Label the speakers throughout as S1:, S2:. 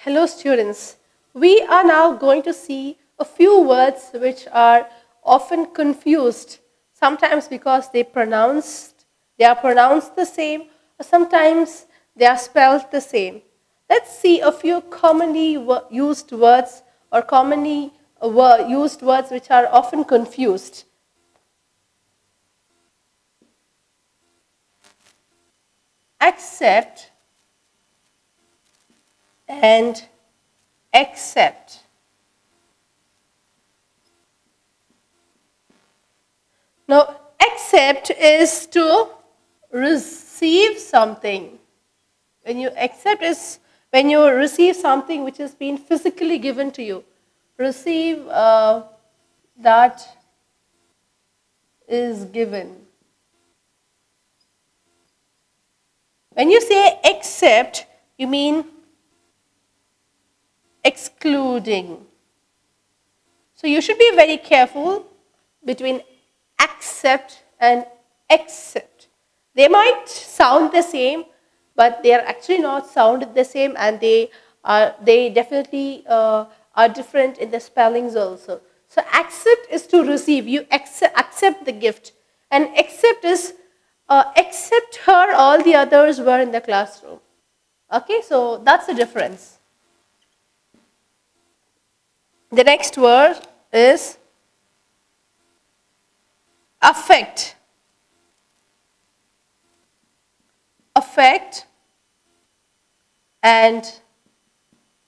S1: Hello students, we are now going to see a few words which are often confused, sometimes because they are pronounced the same, or sometimes they are spelled the same. Let's see a few commonly used words or commonly used words which are often confused. Accept and accept. Now, accept is to receive something. When you accept is when you receive something which has been physically given to you. Receive that is given. When you say accept, you mean excluding. So you should be very careful between accept and accept. They might sound the same, but they are actually not sounded the same, and they definitely are different in the spellings also. So accept is to receive. You accept the gift, and accept is except her, all the others were in the classroom. Okay, so that's the difference. The next word is affect. Affect and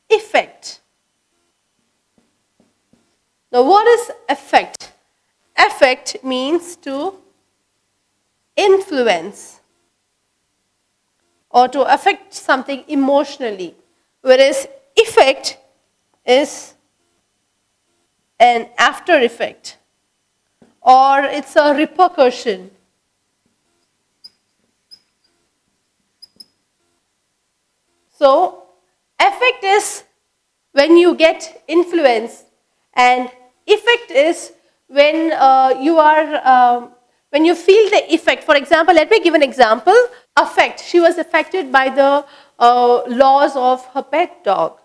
S1: effect. Now, what is affect? Affect means to influence or to affect something emotionally, whereas effect is an after effect, or it's a repercussion. So, affect is when you get influence, and effect is when when you feel the effect. For example, let me give an example. Affect, she was affected by the laws of her pet dog.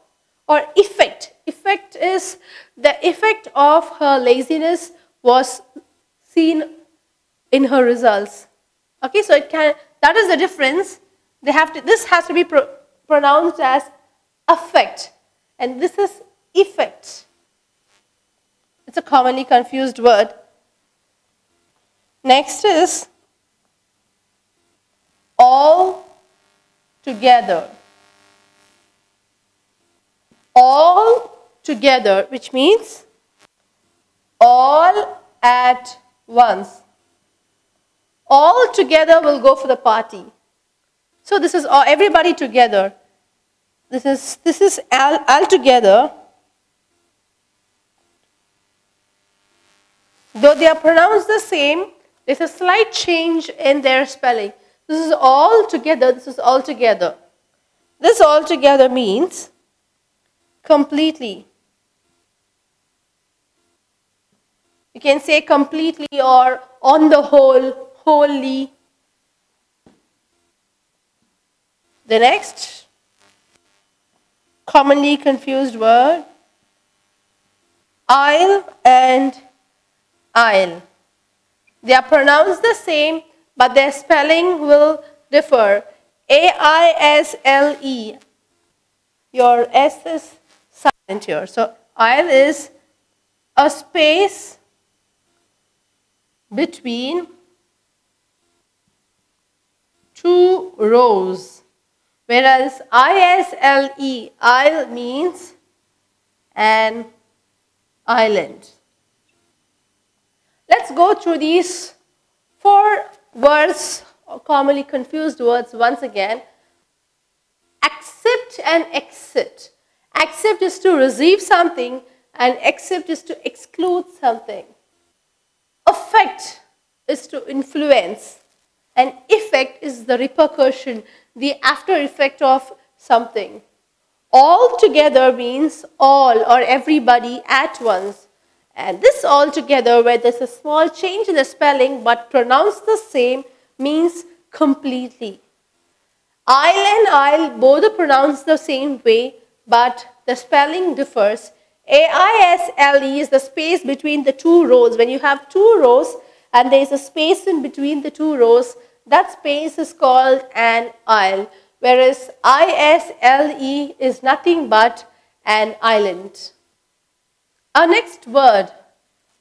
S1: Or effect, effect is the effect of her laziness was seen in her results. Okay, so that is the difference. This has to be pronounced as affect, and this is effect. It's a commonly confused word. Next is all together. All together, which means all at once. All together will go for the party. So this is everybody together. This is all together. Though they are pronounced the same, there's a slight change in their spelling. This is all together, this is all together. This all together means completely. You can say completely or on the whole, wholly. The next commonly confused word, aisle and aisle. They are pronounced the same, but their spelling will differ. A-I-S-L-E. Your S is silent here. So, aisle is a space between two rows, whereas I-S-L-E, aisle means an island. Let's go through these 4 words, or commonly confused words once again. Accept and accept. Accept is to receive something, and accept is to exclude something. Affect is to influence, and effect is the repercussion, the after effect of something. All together means all or everybody at once. And this all together, where there's a small change in the spelling but pronounced the same, means completely. Aisle and aisle both are pronounced the same way, but the spelling differs. AISLE is the space between the two rows. When you have two rows and there is a space in between the two rows, that space is called an isle, whereas ISLE is nothing but an island. Our next word,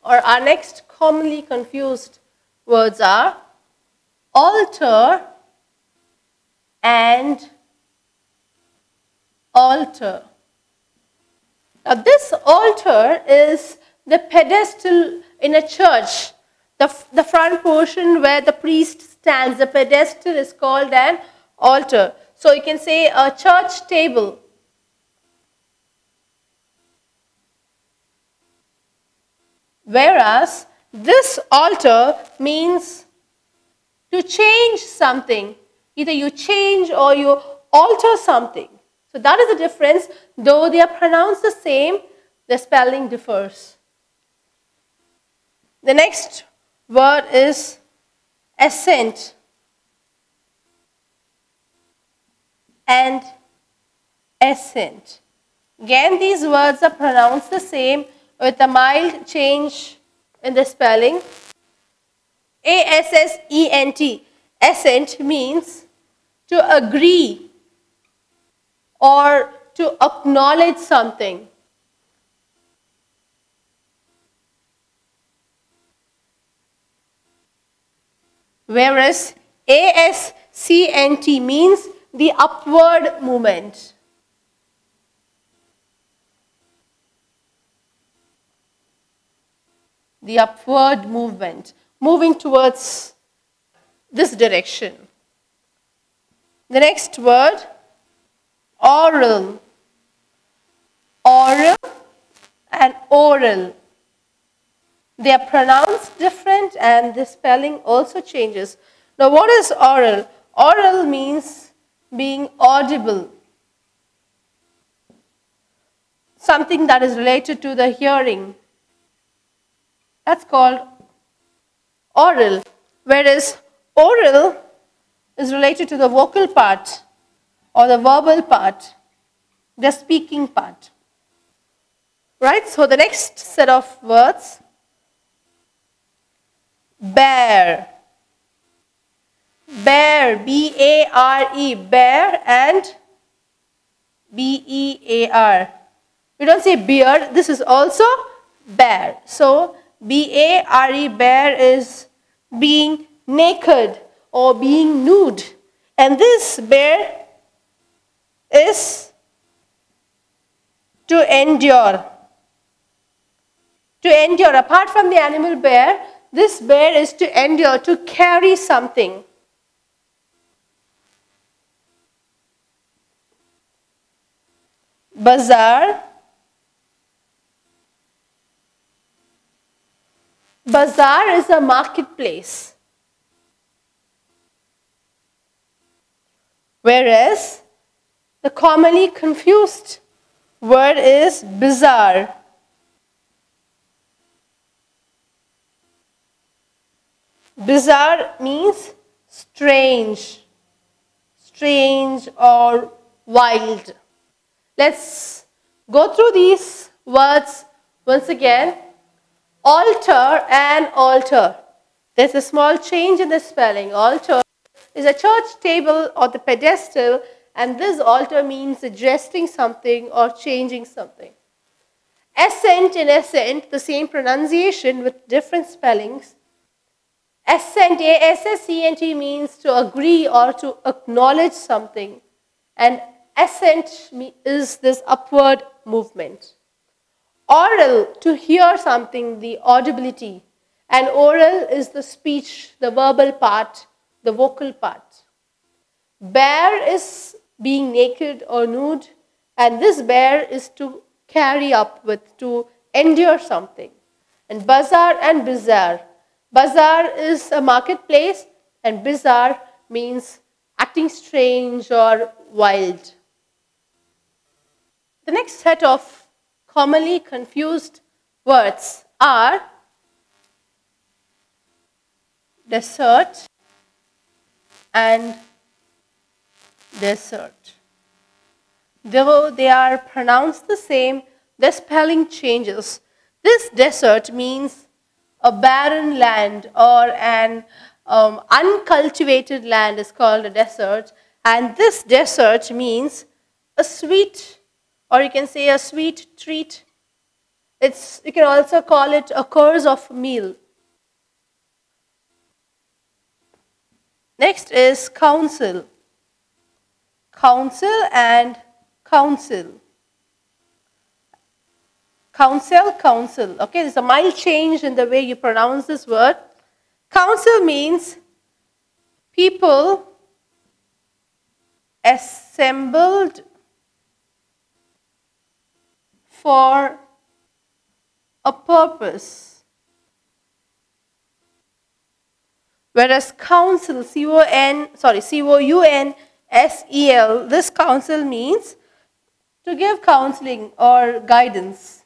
S1: or our next commonly confused words are alter and altar. Now this altar is the pedestal in a church. The front portion where the priest stands, the pedestal is called an altar. So you can say a church table. Whereas this altar means to change something. Either you change or you alter something. So that is the difference. Though they are pronounced the same, the spelling differs. The next word is ascent and ascent. Again, these words are pronounced the same with a mild change in the spelling. ASSENT. Assent means to agree or to acknowledge something. Whereas ASCNT means the upward movement. The upward movement, moving towards this direction. The next word, oral. Oral and oral. They are pronounced different and the spelling also changes. Now what is oral? Oral means being audible. Something that is related to the hearing. That's called oral. Whereas oral is related to the vocal part or the verbal part, the speaking part. Right? So the next set of words, bear. Bear, B-A-R-E, bear and B-E-A-R. We don't say beard, this is also bear. So B-A-R-E, bear is being naked or being nude. And this bear is to endure. To endure. Apart from the animal bear, this bear is to endure, to carry something. Bazaar. Bazaar is a marketplace. Whereas the commonly confused word is bizarre. Bizarre means strange, strange or wild. Let's go through these words once again. Altar and altar. There's a small change in the spelling. Altar is a church table or the pedestal, and this altar means adjusting something or changing something. Ascent and ascent, the same pronunciation with different spellings. Assent, A-S-S-E-N-T, means to agree or to acknowledge something. And assent is this upward movement. Oral, to hear something, the audibility. And oral is the speech, the verbal part, the vocal part. Bear is being naked or nude. And this bear is to carry up with, to endure something. And bazaar and bizarre. Bazaar is a marketplace and bizarre means acting strange or wild. The next set of commonly confused words are desert and desert. though they are pronounced the same, the spelling changes. This desert means a barren land, or an uncultivated land is called a desert, and this desert means a sweet, or you can say a sweet treat. You can also call it a course of meal. Next is counsel. Counsel and counsel. Counsel, counsel. Okay, there's a mild change in the way you pronounce this word. Counsel means people assembled for a purpose. Whereas counsel, C-O-U-N-S-E-L, this counsel means to give counseling or guidance.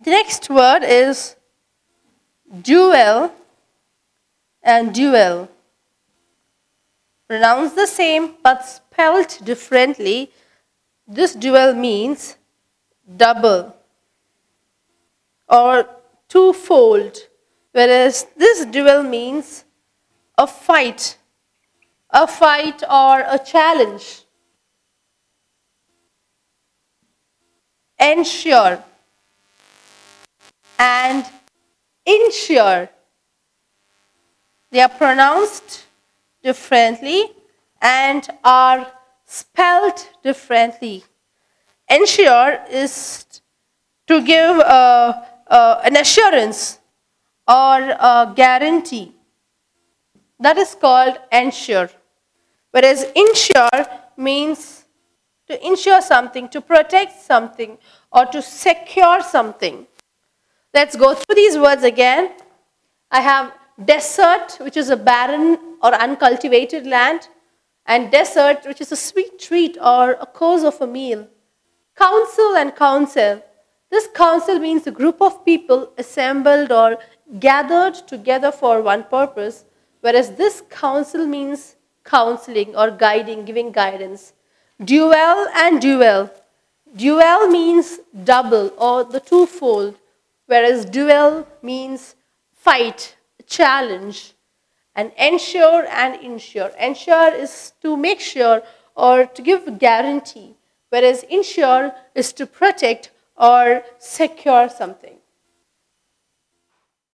S1: The next word is duel and duel. Pronounced the same but spelled differently. This duel means double or twofold, whereas this duel means a fight or a challenge. Ensure and insure, they are pronounced differently and are spelled differently. Ensure is to give an assurance or a guarantee. That is called ensure. Whereas insure means to insure something, to protect something, or to secure something. Let's go through these words again. I have desert, which is a barren or uncultivated land, and desert, which is a sweet treat or a course of a meal. Counsel and counsel. This counsel means a group of people assembled or gathered together for one purpose, whereas this counsel means counseling or guiding, giving guidance. Duel and duel. Duel means double or the twofold, whereas duel means fight, challenge. And ensure and insure. Ensure is to make sure or to give guarantee, whereas insure is to protect or secure something.